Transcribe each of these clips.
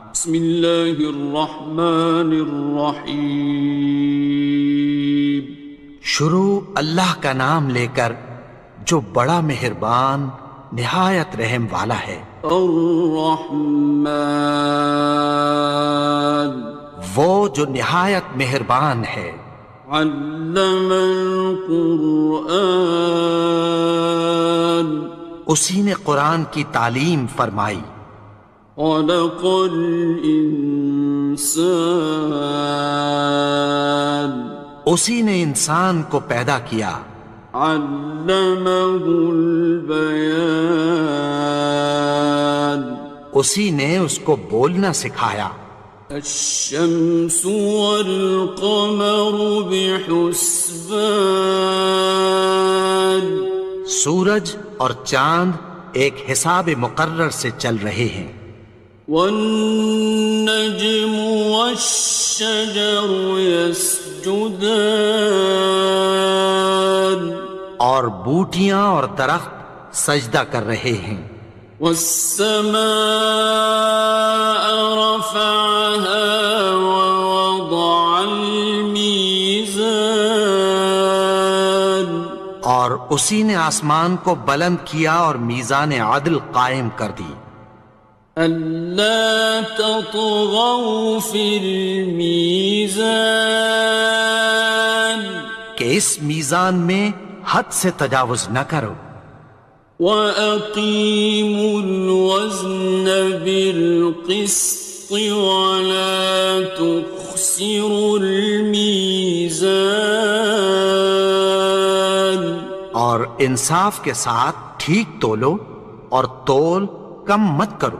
بسم اللہ الرحمن الرحیم۔ شروع اللہ کا نام لے کر جو بڑا مہربان نہایت رحم والا ہے۔ الرحمن، وہ جو نہایت مہربان ہے۔ علم القرآن، اسی نے قرآن کی تعلیم فرمائی۔ خلق الانسان، اسی نے انسان کو پیدا کیا۔ علمہ البیان، اسی نے اس کو بولنا سکھایا۔ الشمس والقمر بحسبان، سورج اور چاند ایک حساب مقرر سے چل رہے ہیں۔ والنجم والشجر يسجدان، اور بوٹیاں اور درخت سجدہ کر رہے ہیں۔ والسماء رفعها ووضع الميزان، اور اسی نے آسمان کو بلند کیا اور میزان عدل قائم کر دی۔ ألا تطغوا في الميزان، کہ اس میزان میں حد سے تجاوز نہ کرو۔ وَأَقِيمُوا الْوَزْنَ بِالْقِسْطِ وَلَا تُخْسِرُوا الْمِيزَانَ، اور انصاف کے ساتھ ٹھیک تولو اور تول کم مت کرو۔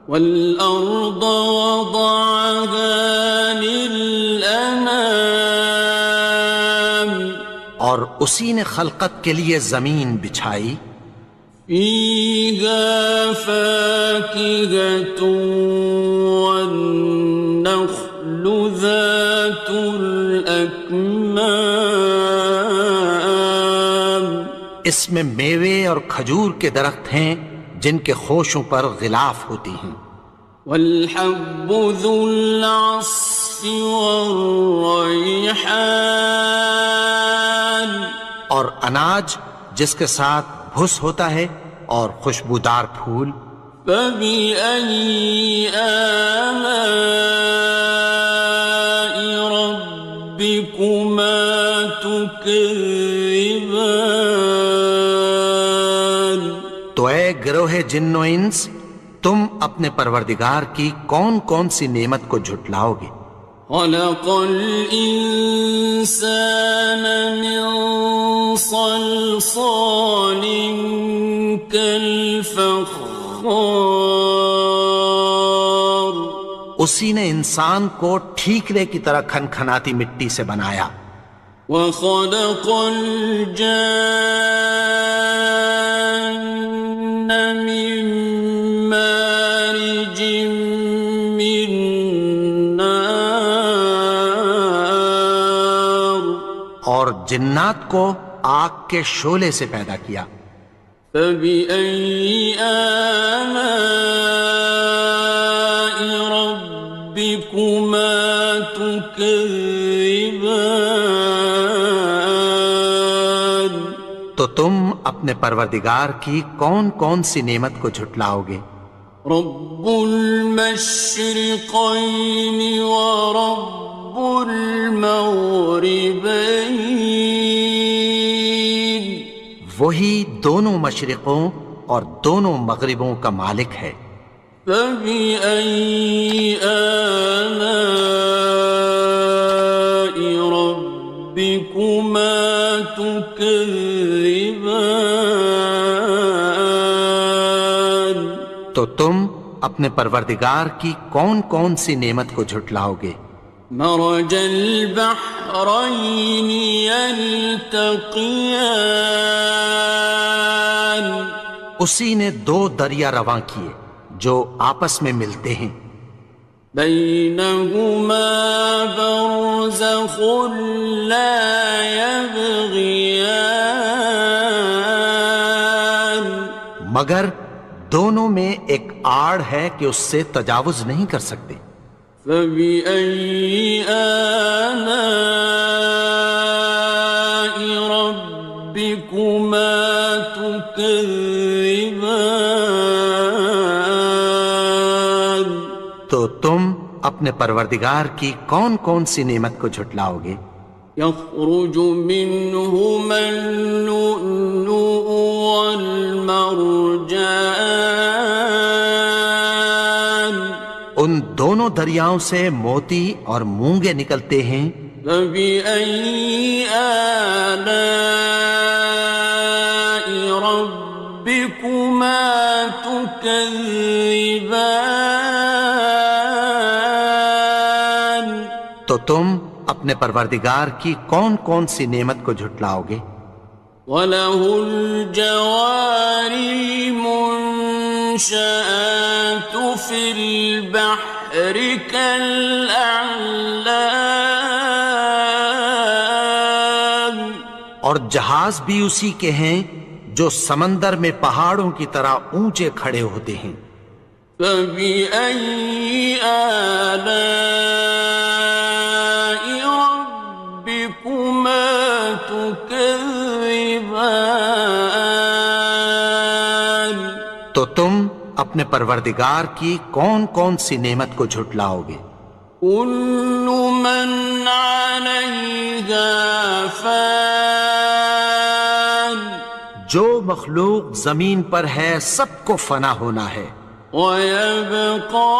وَالْأَرْضَ وَضَعَهَا لِلْأَنَامِ، اور اسی نے خلقت کے لیے زمین بچھائی۔ فِيهَا فَاكِهَةٌ وَالنَّخْلُ ذَاتُ الْأَكْمَامِ، اس میں میوے اور کھجور کے درخت ہیں جن کے خوشوں پر غلاف ہوتی ہیں۔ وَالْحَبُّ ذُو الْعَصْفِ وَالرَّيْحَانِ، اور اناج جس کے ساتھ بھس ہوتا ہے اور خوشبودار پھول۔ فَبِأَيِّ آلَاءِ رَبِّكُمَا تُكَذِّبَانِ، تو اے گروہ جن و انس، تم اپنے پروردگار کی کون کون سی نعمت کو جھٹلاؤ گے؟ خَلَقَ الْإِنسَانَ مِنْ صَلْصَالٍ كَالْفَخَّارِ، اسی نے انسان کو ٹھیکرے کی طرح کھنکھناتی مٹی سے بنایا۔ وَخَلَقَ الْجَانَّ مِن مَّارِجٍ مِّن نَّارٍ، اور جنات کو آگ کے شعلے سے پیدا کیا۔ فَبِأَيِّ آلَاءِ رَبِّكُمَا تُكَذِّبَانِ، تو تم اپنے پروردگار کی کون کون سی نعمت کو جھٹلاؤ گے؟ رب المشرقين ورب المغربين، وہی دونوں مشرقوں اور دونوں مغربوں کا مالک ہے۔ فَبِأَيِّ آلَاءِ رَبِّكُمَا تُكَذِّبَانِ، تو تم اپنے پروردگار کی کون کون سی نعمت کو جھٹلاؤ گے؟ مرج البحرين يلتقيان، اسی نے دو دریا رواں کیے جو آپس میں ملتے ہیں۔ بينهما برزخ لا يبغيان، مگر دونوں میں ایک آڑ ہے کہ اس سے تجاوز نہیں کر سکتے۔ فبأي آلاء ربكما تكذبان؟ تو تم اپنے پروردگار کی کون کون سی نعمت کو جھٹلاؤ گے؟ يخرج منهما اللؤلؤ والمرجان، ان دونوں دریاؤں سے موتی اور مونگے نکلتے ہیں۔ فبأي آلاء ربكما تكذبان؟ تو تم اپنے پروردگار کی کون کون سی نعمت کو جھٹلاؤ گے؟ وَلَهُ الْجَوَارِ الْمُنشَآتُ فِي الْبَحْرِ كَالْأَعْلَامِ، اور جہاز بھی اسی کے ہیں جو سمندر میں پہاڑوں کی طرح اونچے کھڑے ہوتے ہیں۔ فَبِأَيِّ آلَاءِ رَبِّكُمَا تُكَذِّبَانِ؟ تو تم اپنے پروردگار کی کون کون سی نعمت کو جھٹلاؤ گے؟ كُلُّ مَنْ عَلَيْهَا فَانٍ، جو مخلوق زمین پر ہے سب کو فنا ہونا ہے۔ وَيَبْقَى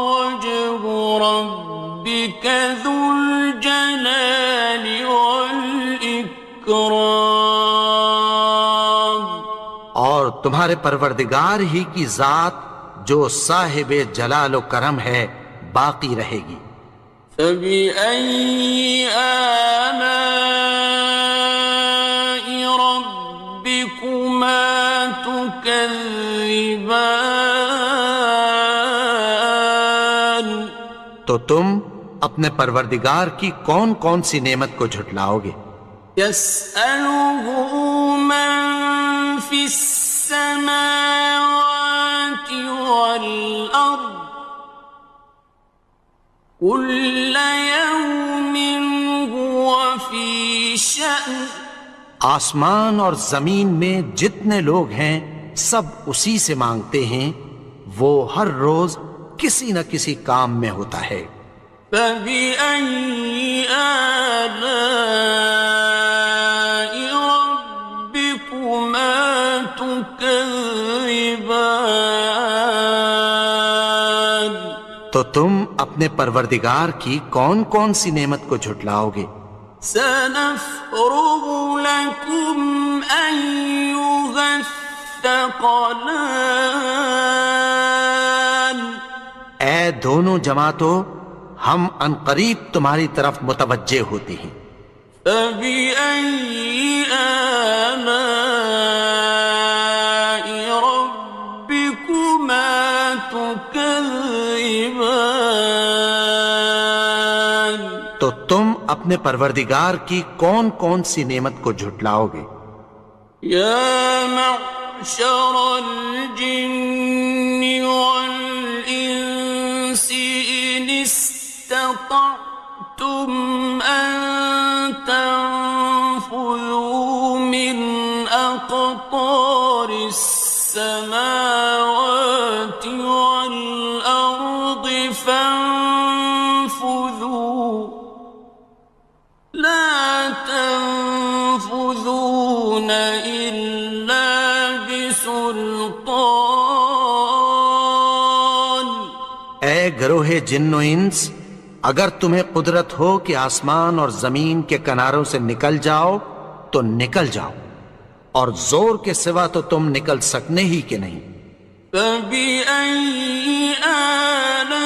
وَجْهُ رَبِّكَ ذُو الْجَلَالِ وَالْإِكْرَامِ، اور تمہارے پروردگار ہی کی ذات جو صاحب جلال و کرم ہے باقی رہے گی۔ فَبِأَيِّ آلَاءِ رَبِّكُمَا تُكَذِّبَانِ؟ تو تم اپنے پروردگار کی کون کون سی نعمت کو جھٹلاؤ گے؟ يَسْأَلُهُ مَن فِي السَّمَاوَاتِ وَالْأَرْضِ كُلَّ يَوْمٍ هُوَ فِي شَأْنٍ، آسمان اور زمین میں جتنے لوگ ہیں سب اسی سے مانگتے ہیں، وہ ہر روز کسی نہ کسی کام میں ہوتا ہے۔ فَبِأَيِّ آلَاءِ رَبِّكُمَا تُكَذِّبَانِ؟ تو تم اپنے پروردگار کی کون کون سی نعمت کو جھٹلاؤ گے؟ سَنَفْرُغُ لَكُمْ أَيُّهَ الثَّقَلَانِ، اے دونوں جماعتوں، ہم عنقریب تمہاری طرف متوجہ ہوتے ہیں۔ فَبِأَيِّ آلَاءِ رَبِّكُمَا تُكَذِّبَانِ؟ تو تم اپنے پروردگار کی کون کون سی نعمت کو جھٹلاؤ گے؟ يَا مَعْشَرَ الْجِنِّ وَالْإِنسِ إِنِ اسْتَطَعْتُمْ أَن تَنفُذُوا مِنْ أَقْطَارِ السَّمَاوَاتِ وَالْأَرْضِ فَانفُذُوا، لَا تَنفُذُونَ إِلَّا بِسُلْطَانٍ۔ اے گروہ جن و انس، اگر تمہیں قدرت ہو کہ آسمان اور زمین کے کناروں سے نکل جاؤ تو نکل جاؤ، اور زور کے سوا تو تم نکل سکنے ہی کے نہیں۔ فَبِأَيِّ آلَاءِ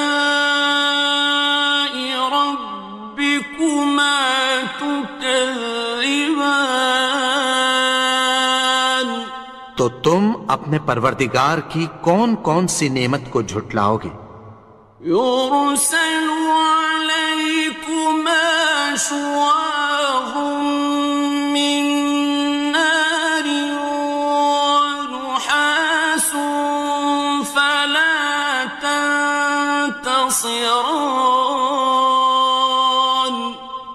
رَبِّكُمَا تُكَذِّبَانِ؟ تو تم اپنے پروردگار کی کون کون سی نعمت کو جھٹلاؤ گے؟ يُرْسَلُ عَلَيْكُمَا شُوَاظٌ مِّن نَّارٍ وَنُحَاسٌ تنتصران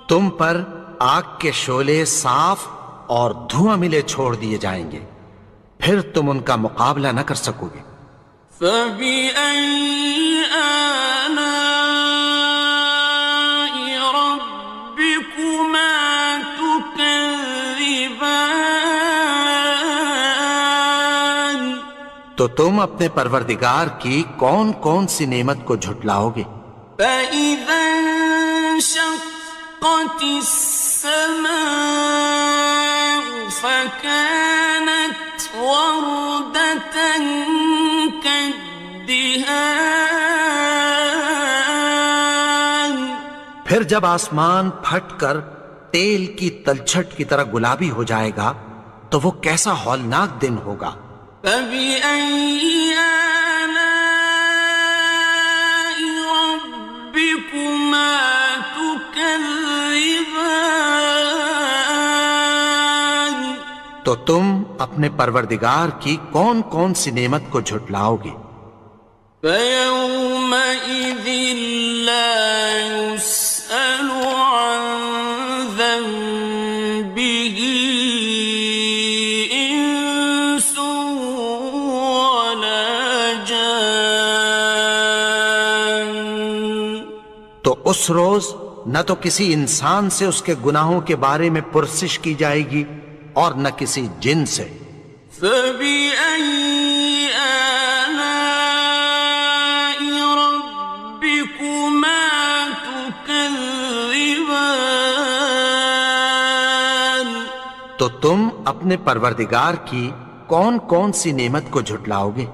تم پر آگ کے شعلے صاف اور دھواں ملے چھوڑ دیے جائیں گے، پھر تم ان کا مقابلہ نہ کر سکو گے۔ فبأي آلاء ربكما تكذبان تو تم اپنے پروردگار کی کون کون سی نعمت کو جھٹلاؤ گے؟ فإذا انشقت السماء فكانت وردة كالدهان پھر جب آسمان پھٹ کر تیل کی تلچھٹ کی طرح گلابی ہو جائے گا تو وہ کیسا ہولناک دن ہوگا۔ فبأي آلاء ربكما تكذبان تو تم اپنے پروردگار کی کون کون سی نعمت کو جھٹلاؤ گے؟ فيومئذ لا يسأل عن ذنبه إنس ولا جان تو اس روز نہ تو کسی انسان سے اس کے گناہوں کے بارے میں پرسش کی جائے گی اور نہ کسی جن سے۔ فبأي آلاء ربكما تكذبان تو تم اپنے پروردگار کی کون کون سی نعمت کو جھٹلاؤ گے؟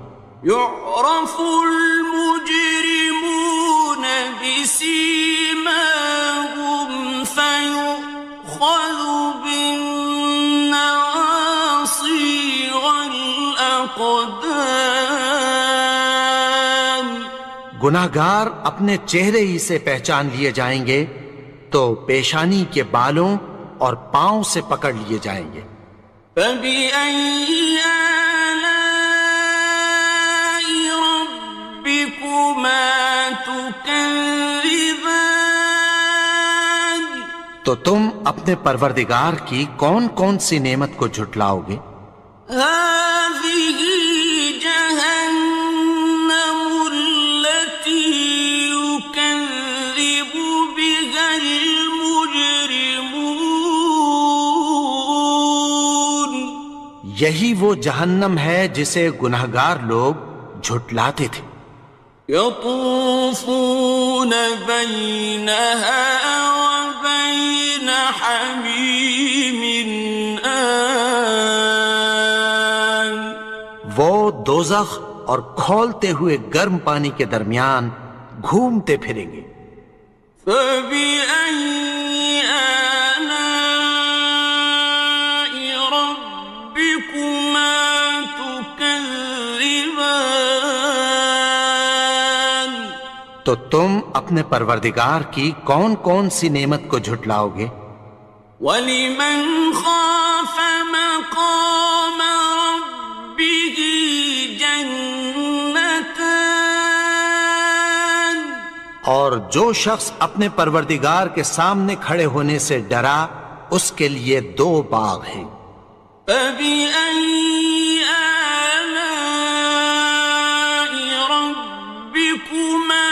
يعرف المجرمون بسيماهم فيؤخذ بالنواصي والأقدام گناہگار اپنے چہرے ہی سے پہچان لیے جائیں گے تو پیشانی کے بالوں اور پاؤں سے پکڑ لیے جائیں گے۔ فبأي آلاء ربكما تكذبان تو تم اپنے پروردگار کی کون کون سی نعمت کو جھٹلاؤ گے؟ هذه جهنم التي يكذب بها المجرمون یہی وہ جہنم ہے جسے گناہگار لوگ جھٹلاتے تھے۔ يطوفون بينها وبين حميم آن وہ دوزخ اور کھولتے ہوئے گرم پانی کے درمیان گھومتے پھریں گے۔ فبأي آلاء ربكما تكذبان تو تم اپنے پروردگار کی کون کون سی نعمت کو جھٹلاؤ گے؟ وَلِمَنْ خَافَ مَقَامَ رَبِّهِ جَنَّتَانِ اور جو شخص اپنے پروردگار کے سامنے کھڑے ہونے سے ڈرا اس کے لیے دو باغ ہیں۔ فَبِأَيِّ آلَاءِ رَبِّكُمَا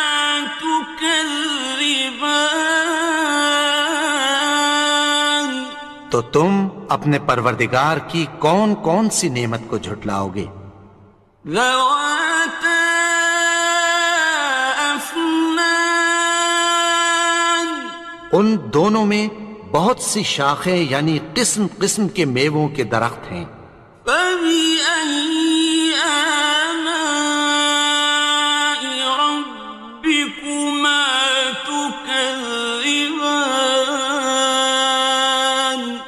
تُكَذِّبَانِ تو تم اپنے پروردگار کی کون کون سی نعمت کو جھٹلاؤ گے؟ ذَوَاتَا أَفْنَانٍ ان دونوں میں بہت سی شاخیں یعنی قسم قسم کے میووں کے درخت ہیں۔ فَبِأَيِّ آلَاءِ رَبِّكُمَا تُكَذِّبَانِ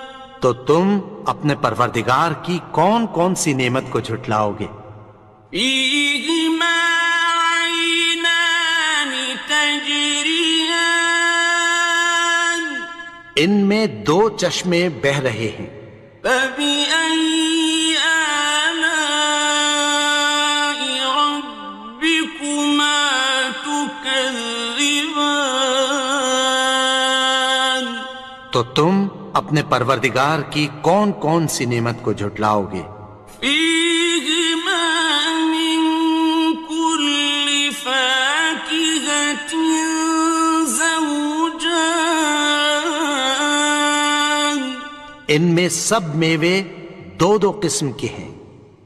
تو تم اپنے پروردگار کی کون کون سی نعمت کو جھٹلاؤ گے؟ فِيهِمَا عَيْنَانِ تَجْرِيَانِ ان میں دو چشمے بہہ رہے ہیں۔ فَبِأَيِّ آلَاءِ رَبِّكُمَا تُكَذِّبَانِ تكذبان تو تم اپنے پروردگار کی کون کون سی نعمت کو جھٹلاؤ گے؟ فيهما من كل فاكهة زوجان ان میں سب میوے دو دو قسم کے ہیں۔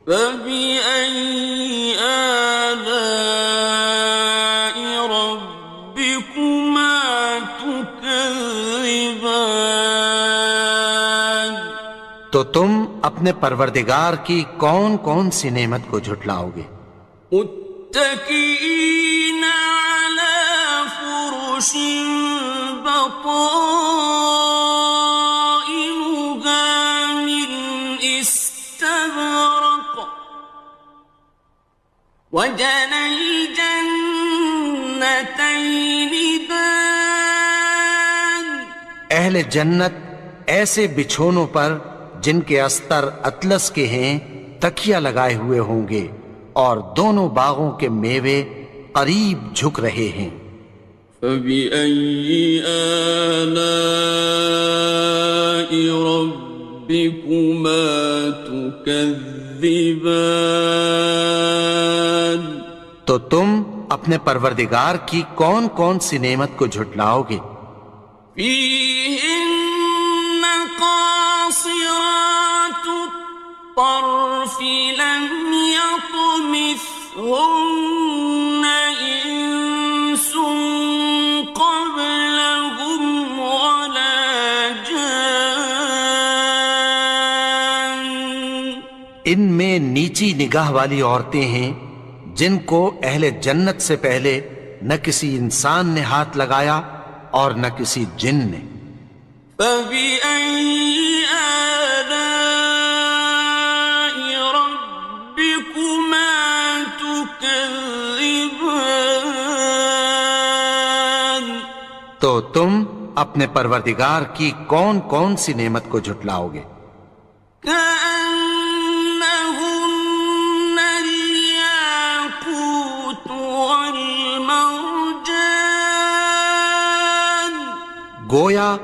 فبأي آلاء ربكما تكذبان تو تم اپنے پروردگار کی کون کون سی نعمت کو جھٹلاؤ گے؟ متكئين على فرش بطائنها من استبرق وجنى الجنتين دان اہل جنت ایسے بچھونوں پر جن کے استر اطلس کے ہیں تکیہ لگائے ہوئے ہوں گے اور دونوں باغوں کے میوے قریب جھک رہے ہیں۔ فبأي آلاء ربكما تكذبان تو تم اپنے پروردگار کی کون کون سی نعمت کو جھٹلاؤ گے؟ فيهن قاصرات الطرف لم يطمثهن إنس قبلهم ولا جان ان میں نیچی نگاہ والی عورتیں ہیں جن کو اہل جنت سے پہلے نہ کسی انسان نے ہاتھ لگایا اور نہ کسی جن نے۔ فبأي آلاء ربكما تكذبان تو تم اپنے پروردگار کی کون کون سی نعمت کو جھٹلاؤ گے؟ كأنهن الياقوت والمرجان گویا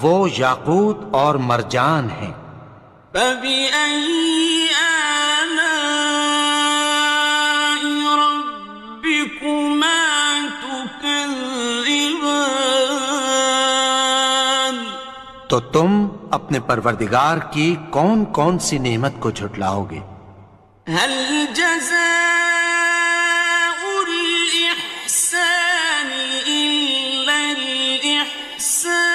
وہ یاقوت اور مرجان ہیں۔ فبأي آلاء ربكما تكذبان تو تم اپنے پروردگار کی کون کون سی نعمت کو جھٹلاؤ گے؟ هل جزاء الإحسان إلا الإحسان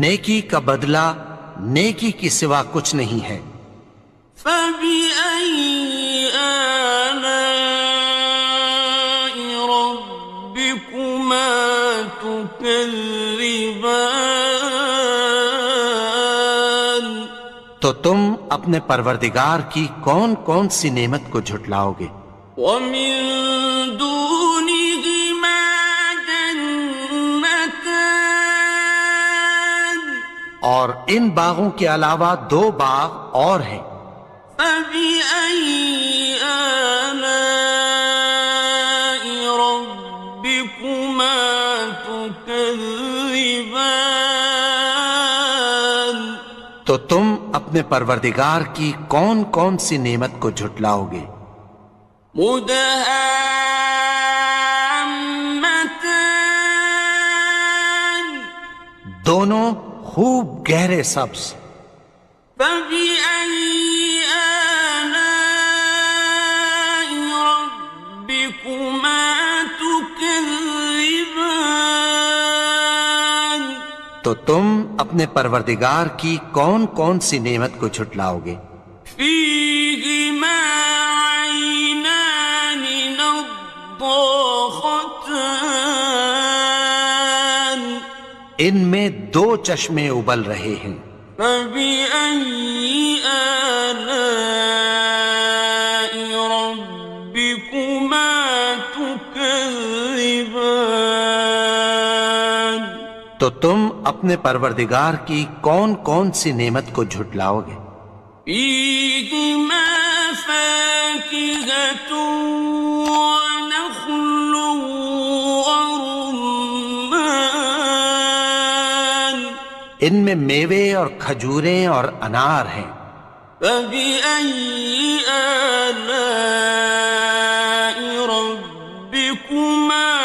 نیکی کا بدلہ نیکی کی سوا کچھ نہیں ہے۔ فبأي آلاء ربكما تكذبان تو تم اپنے پروردگار کی کون کون سی نعمت کو جھٹلاؤ گے؟ ومن دونهما جنتان اور ان باغوں کے علاوہ دو باغ اور ہیں۔ فبأي آلاء ربكما تكذبان تو تم اپنے پروردگار کی کون کون سی نعمت کو جھٹلاؤ گے؟ مدهامتان دونوں خوب گہرے سبز۔ فبأي آلاء ربكما تكذبان تو تم اپنے پروردگار کی کون کون سی نعمت کو جھٹلاؤ گے؟ فيهما عينان نضاختان ان میں دو چشمے ابل رہے ہیں۔ فبأي آلاء ربكما تكذبان تو تم اپنے پروردگار کی کون کون سی نعمت کو جھٹلاؤ گے؟ فيهما فاكهة ونخل ان میں میوے اور کھجوریں اور انار ہیں۔ فبأي آلاء ربكما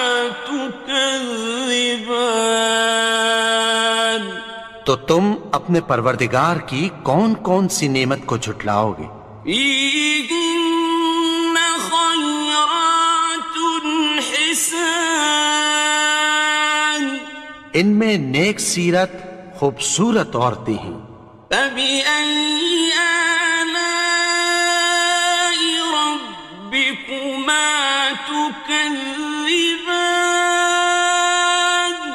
تكذبان؟ تو تم اپنے پروردگار کی کون کون سی نعمت کو جھٹلاؤ گے؟ فيهن خيرات حسان، ان میں نیک سیرت خوبصورت عورتیں ہیں۔ فبأي آلاء ربكما تكذبان؟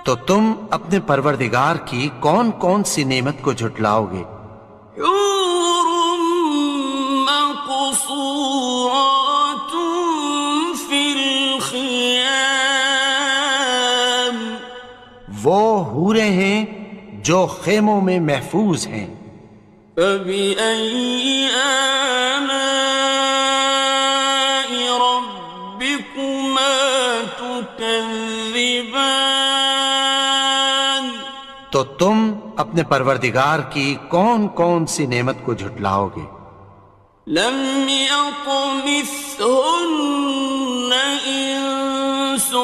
تو تم اپنے پروردگار کی کون کون سی نعمت کو جھٹلاؤ گے؟ حور مقصورات في الخيام، وہ حوریں ہیں جو خیموں میں محفوظ ہیں۔ فبأي آلاء ربكما تكذبان؟ تو تم اپنے پروردگار کی کون کون سی نعمت کو جھٹلاؤ گے؟ لم يطمثهن إنس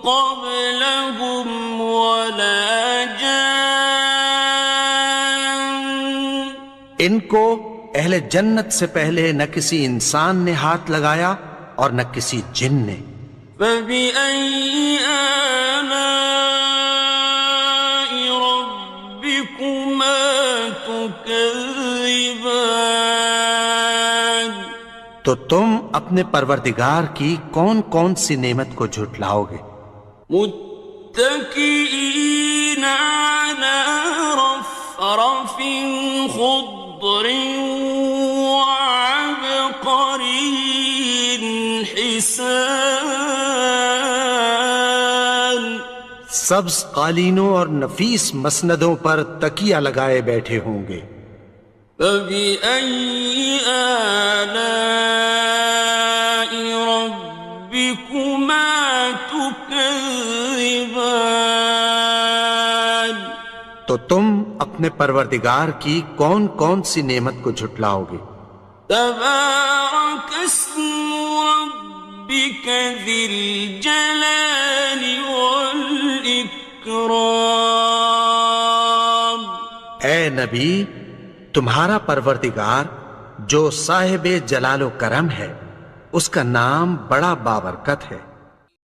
قبلهم ولا جان، ان کو اہل جنت سے پہلے نہ کسی انسان نے ہاتھ لگایا اور نہ کسی جن نے۔ فبأي آلاء ربكما تكذبان؟ تو تم اپنے پروردگار کی کون کون سی نعمت کو جھٹلاؤ گے؟ متكئين على رفرف خضر وعبقري حسان، سبز قالینوں اور نفیس مسندوں پر تکیہ لگائے بیٹھے ہوں گے۔ فبأي آلاء ربكما تكذبان؟ تو تم اپنے پروردگار کی کون کون سی نعمت کو جھٹلاؤ گے؟ تبارك اسم ربك ذي الجلال والإكرام۔ اے نبی، تمہارا پروردگار جو صاحب جلال و کرم ہے، اس کا نام بڑا بابرکت ہے۔